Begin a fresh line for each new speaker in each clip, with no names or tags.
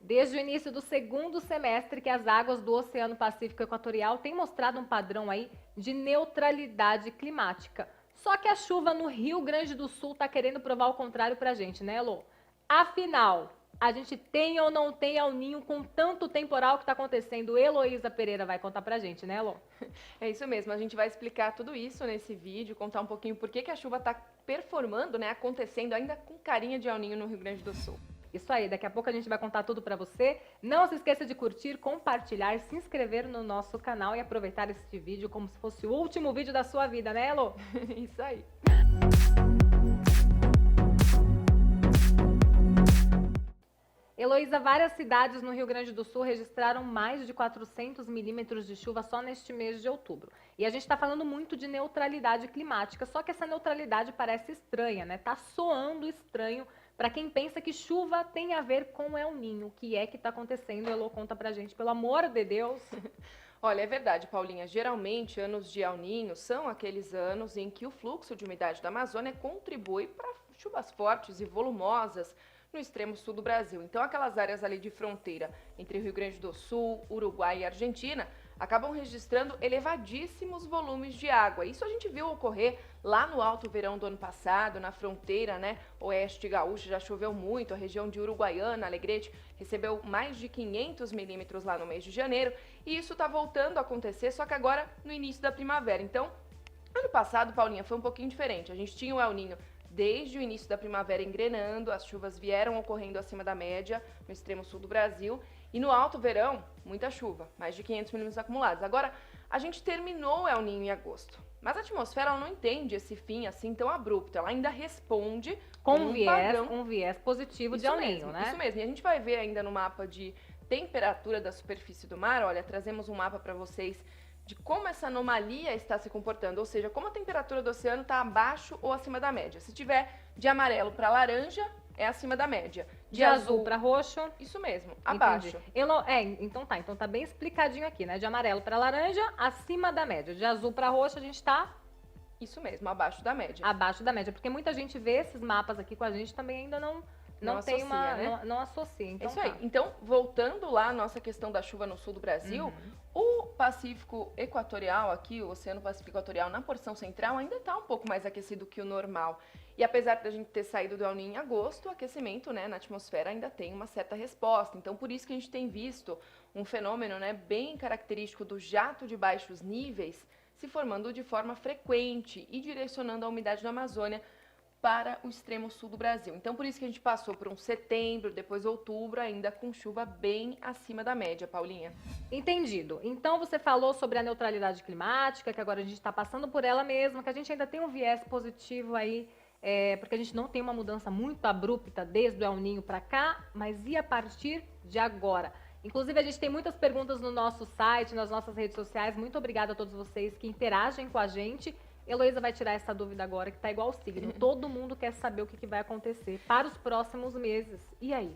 Desde o início do segundo semestre que as águas do Oceano Pacífico Equatorial têm mostrado um padrão aí de neutralidade climática. Só que a chuva no Rio Grande do Sul tá querendo provar o contrário pra gente, né, Elô? Afinal, a gente tem ou não tem El Ninho com tanto temporal que tá acontecendo? Heloísa Pereira vai contar pra gente, né, Elô?
É isso mesmo, a gente vai explicar tudo isso nesse vídeo, contar um pouquinho por que a chuva está performando, né, acontecendo ainda com carinha de El Ninho no Rio Grande do Sul.
Isso aí, daqui a pouco a gente vai contar tudo pra você. Não se esqueça de curtir, compartilhar, se inscrever no nosso canal e aproveitar este vídeo como se fosse o último vídeo da sua vida, né, Elo?
Isso aí.
Heloísa, várias cidades no Rio Grande do Sul registraram mais de 400 milímetros de chuva só neste mês de outubro. E a gente está falando muito de neutralidade climática, só que essa neutralidade parece estranha, né? Tá soando estranho para quem pensa que chuva tem a ver com El Ninho. O que é que está acontecendo? Elô, conta pra gente, pelo amor de Deus.
Olha, é verdade, Paulinha. Geralmente, anos de El Ninho são aqueles anos em que o fluxo de umidade da Amazônia contribui para chuvas fortes e volumosas no extremo sul do Brasil. Então, aquelas áreas ali de fronteira entre Rio Grande do Sul, Uruguai e Argentina acabam registrando elevadíssimos volumes de água. Isso a gente viu ocorrer lá no alto verão do ano passado, na fronteira, né, oeste gaúcha, já choveu muito, a região de Uruguaiana, Alegrete, recebeu mais de 500 milímetros lá no mês de janeiro, e isso está voltando a acontecer, só que agora no início da primavera. Então, ano passado, Paulinha, foi um pouquinho diferente. A gente tinha o El Ninho desde o início da primavera engrenando, as chuvas vieram ocorrendo acima da média no extremo sul do Brasil, e no alto verão, muita chuva, mais de 500 milímetros acumulados. Agora, a gente terminou o El Ninho em agosto, mas a atmosfera ela não entende esse fim assim tão abrupto, ela ainda responde
Com
um
um viés positivo
isso
de El
mesmo,
Ninho, né?
Isso mesmo, e a gente vai ver ainda no mapa de temperatura da superfície do mar, olha, trazemos um mapa para vocês de como essa anomalia está se comportando, ou seja, como a temperatura do oceano está abaixo ou acima da média. Se tiver de amarelo para laranja, é acima da média.
De azul para roxo.
Isso mesmo,
Entendi.
abaixo.
Então tá bem explicadinho aqui, né? De amarelo para laranja, acima da média. De azul para roxo, a gente tá
Isso mesmo, abaixo da média.
abaixo da média, porque muita gente vê esses mapas aqui com a gente também ainda não tem
associa,
uma
né?
não associa. Então
É isso aí.
tá.
Então, voltando lá à nossa questão da chuva no sul do Brasil, o Pacífico Equatorial aqui, o Oceano Pacífico Equatorial na porção central ainda está um pouco mais aquecido que o normal. E apesar da gente ter saído do El Niño em agosto, o aquecimento, né, na atmosfera ainda tem uma certa resposta. Então, por isso que a gente tem visto um fenômeno, né, bem característico do jato de baixos níveis se formando de forma frequente e direcionando a umidade da Amazônia para o extremo sul do Brasil. Então, por isso que a gente passou por um setembro, depois outubro, ainda com chuva bem acima da média, Paulinha.
Entendido. Então você falou sobre a neutralidade climática, que agora a gente está passando por ela mesma, que a gente ainda tem um viés positivo aí, porque a gente não tem uma mudança muito abrupta desde o El Ninho para cá, mas e a partir de agora? Inclusive, a gente tem muitas perguntas no nosso site, nas nossas redes sociais. Muito obrigada a todos vocês que interagem com a gente. Heloísa vai tirar essa dúvida agora, que tá igual o signo. Todo mundo quer saber o que vai acontecer para os próximos meses. E aí?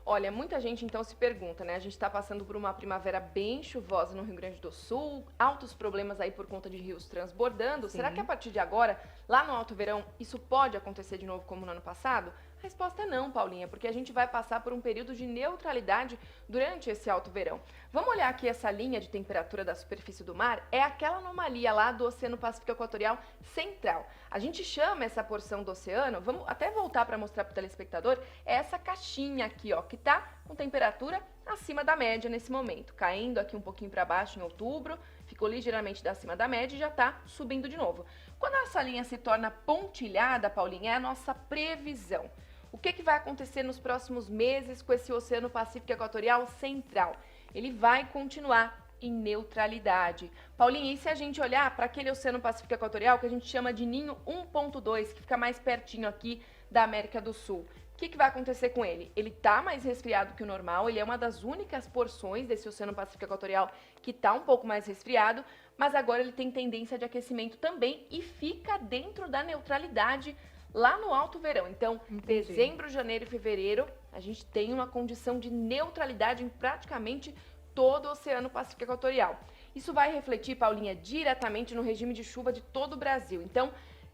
Olha, muita gente então se pergunta, né? A gente está passando por uma primavera bem chuvosa no Rio Grande do Sul, altos problemas aí por conta de rios transbordando.
Sim.
Será que a partir de agora, lá no Alto Verão, isso pode acontecer de novo como no ano passado? A resposta é não, Paulinha, porque a gente vai passar por um período de neutralidade durante esse alto verão. Vamos olhar aqui essa linha de temperatura da superfície do mar? É aquela anomalia lá do Oceano Pacífico Equatorial Central. A gente chama essa porção do oceano, vamos até voltar para mostrar para o telespectador, é essa caixinha aqui, ó, que tá com temperatura acima da média nesse momento, caindo aqui um pouquinho para baixo em outubro, ficou ligeiramente acima da média e já tá subindo de novo. Quando essa linha se torna pontilhada, Paulinha, é a nossa previsão. O que vai acontecer nos próximos meses com esse Oceano Pacífico Equatorial Central? Ele vai continuar em neutralidade. Paulinha, e se a gente olhar para aquele Oceano Pacífico Equatorial que a gente chama de Ninho 1.2, que fica mais pertinho aqui da América do Sul? O que vai acontecer com ele? Ele está mais resfriado que o normal, ele é uma das únicas porções desse Oceano Pacífico Equatorial que está um pouco mais resfriado, mas agora ele tem tendência de aquecimento também e fica dentro da neutralidade lá no alto verão. Então,
Entendi.
Dezembro, janeiro e fevereiro, a gente tem uma condição de neutralidade em praticamente todo o Oceano Pacífico Equatorial. Isso vai refletir, Paulinha, diretamente no regime de chuva de todo o Brasil. Então,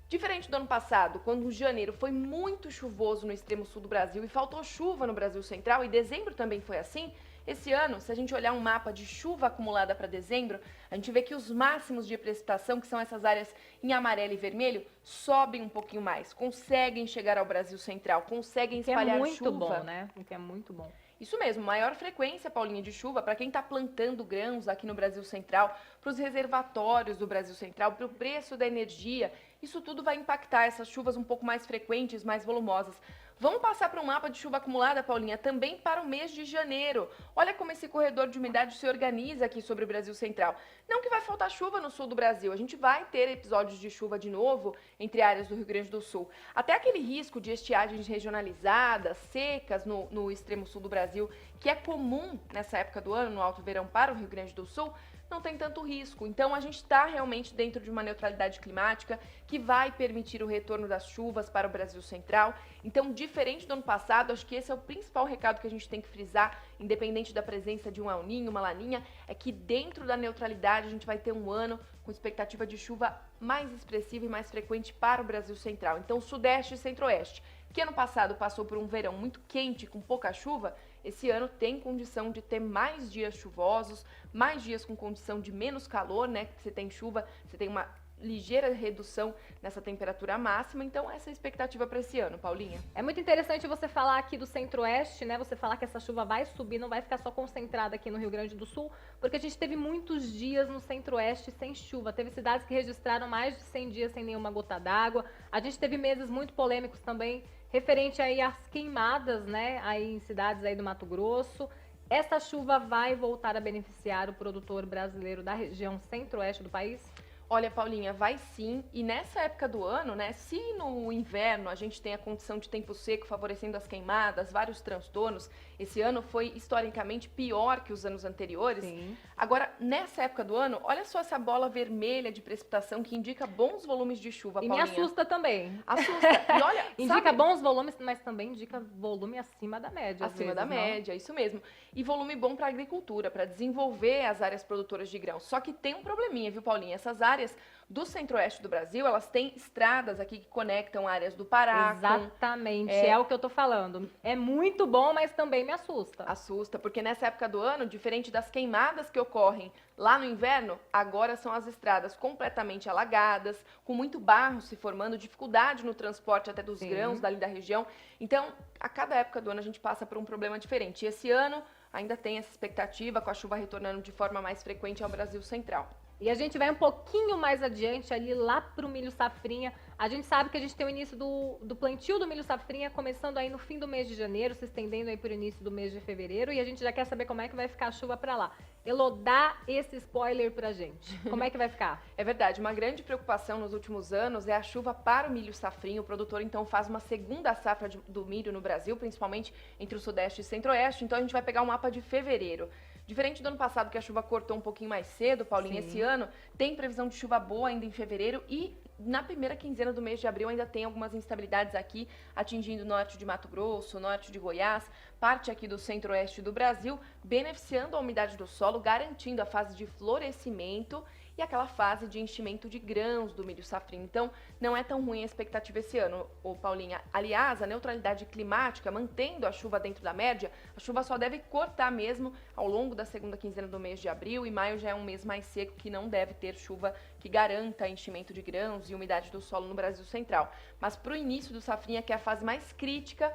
Diferente do ano passado, quando janeiro foi muito chuvoso no extremo sul do Brasil e faltou chuva no Brasil Central, e dezembro também foi assim, esse ano, se a gente olhar um mapa de chuva acumulada para dezembro, a gente vê que os máximos de precipitação, que são essas áreas em amarelo e vermelho, sobem um pouquinho mais, conseguem chegar ao Brasil Central, conseguem espalhar chuva.
Que é muito bom, né? O que é muito bom.
Isso mesmo, maior frequência, Paulinha, de chuva para quem está plantando grãos aqui no Brasil Central, para os reservatórios do Brasil Central, para o preço da energia. Isso tudo vai impactar essas chuvas um pouco mais frequentes, mais volumosas. Vamos passar para um mapa de chuva acumulada, Paulinha, também para o mês de janeiro. Olha como esse corredor de umidade se organiza aqui sobre o Brasil Central. Não que vai faltar chuva no sul do Brasil, a gente vai ter episódios de chuva de novo entre áreas do Rio Grande do Sul. Até aquele risco de estiagens regionalizadas, secas no extremo sul do Brasil, que é comum nessa época do ano, no alto verão para o Rio Grande do Sul, não tem tanto risco. Então, a gente está realmente dentro de uma neutralidade climática que vai permitir o retorno das chuvas para o Brasil Central. Então, diferente do ano passado, acho que esse é o principal recado que a gente tem que frisar, independente da presença de um El Niño, uma Laninha, é que dentro da neutralidade a gente vai ter um ano com expectativa de chuva mais expressiva e mais frequente para o Brasil Central. Então, Sudeste e Centro-Oeste, que ano passado passou por um verão muito quente com pouca chuva, esse ano tem condição de ter mais dias chuvosos, mais dias com condição de menos calor, né? Você tem chuva, você tem uma ligeira redução nessa temperatura máxima, então essa é a expectativa para esse ano, Paulinha.
É muito interessante você falar aqui do Centro-Oeste, né? Você falar que essa chuva vai subir, não vai ficar só concentrada aqui no Rio Grande do Sul, porque a gente teve muitos dias no Centro-Oeste sem chuva. Teve cidades que registraram mais de 100 dias sem nenhuma gota d'água. A gente teve meses muito polêmicos também, referente aí às queimadas, né? Aí em cidades aí do Mato Grosso. Essa chuva vai voltar a beneficiar o produtor brasileiro da região Centro-Oeste do país?
Olha, Paulinha, vai sim. E nessa época do ano, né, se no inverno a gente tem a condição de tempo seco favorecendo as queimadas, vários transtornos, esse ano foi historicamente pior que os anos anteriores.
Sim.
Agora, nessa época do ano, olha só essa bola vermelha de precipitação que indica bons volumes de chuva,
E
Paulinha.
me assusta também.
Assusta. E olha,
indica
sabe?
bons volumes, mas também indica volume acima da média.
Acima da
não?
média, isso mesmo. E volume bom para a agricultura, para desenvolver as áreas produtoras de grãos. Só que tem um probleminha, viu, Paulinha? Essas áreas do Centro-Oeste do Brasil, elas têm estradas aqui que conectam áreas do Pará.
Exatamente, é o que eu tô falando. É muito bom, mas também me assusta.
Assusta, porque nessa época do ano, diferente das queimadas que ocorrem lá no inverno, agora são as estradas completamente alagadas, com muito barro se formando, dificuldade no transporte até dos grãos dali da região. Então, a cada época do ano a gente passa por um problema diferente. E esse ano ainda tem essa expectativa, com a chuva retornando de forma mais frequente ao Brasil Central.
E a gente vai um pouquinho mais adiante, ali lá pro milho safrinha. A gente sabe que a gente tem o início do plantio do milho safrinha começando aí no fim do mês de janeiro, se estendendo aí pro início do mês de fevereiro. E a gente já quer saber como é que vai ficar a chuva para lá. Elô, dá esse spoiler pra gente. Como é que vai ficar?
É verdade, uma grande preocupação nos últimos anos é a chuva para o milho safrinho. O produtor, então, faz uma segunda safra do milho no Brasil, principalmente entre o Sudeste e Centro-Oeste. Então, a gente vai pegar o mapa de fevereiro. Diferente do ano passado, que a chuva cortou um pouquinho mais cedo, Paulinha, esse ano tem previsão de chuva boa ainda em fevereiro e na primeira quinzena do mês de abril ainda tem algumas instabilidades aqui, atingindo o norte de Mato Grosso, norte de Goiás, parte aqui do centro-oeste do Brasil, beneficiando a umidade do solo, garantindo a fase de florescimento e aquela fase de enchimento de grãos do milho safrinho. Então, não é tão ruim a expectativa esse ano, Paulinha. Aliás, a neutralidade climática, mantendo a chuva dentro da média, a chuva só deve cortar mesmo ao longo da segunda quinzena do mês de abril, e maio já é um mês mais seco que não deve ter chuva que garanta enchimento de grãos e umidade do solo no Brasil Central. Mas para o início do safrinha, que é a fase mais crítica,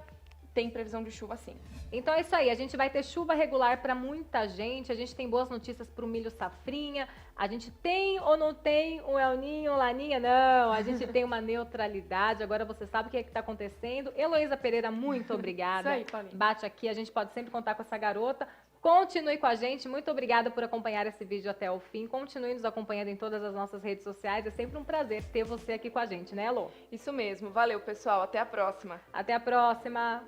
tem previsão de chuva sim.
Então é isso aí, a gente vai ter chuva regular para muita gente, a gente tem boas notícias para o milho safrinha, a gente tem ou não tem um El Niño, Laninha? Não, a gente tem uma neutralidade, agora você sabe o que é que está acontecendo. Heloísa Pereira, muito obrigada.
Isso aí, Paulinha.
Bate aqui, a gente pode sempre contar com essa garota. Continue com a gente, muito obrigada por acompanhar esse vídeo até o fim, continue nos acompanhando em todas as nossas redes sociais, é sempre um prazer ter você aqui com a gente, né, Elô?
Isso mesmo, valeu pessoal, até a próxima.
Até a próxima!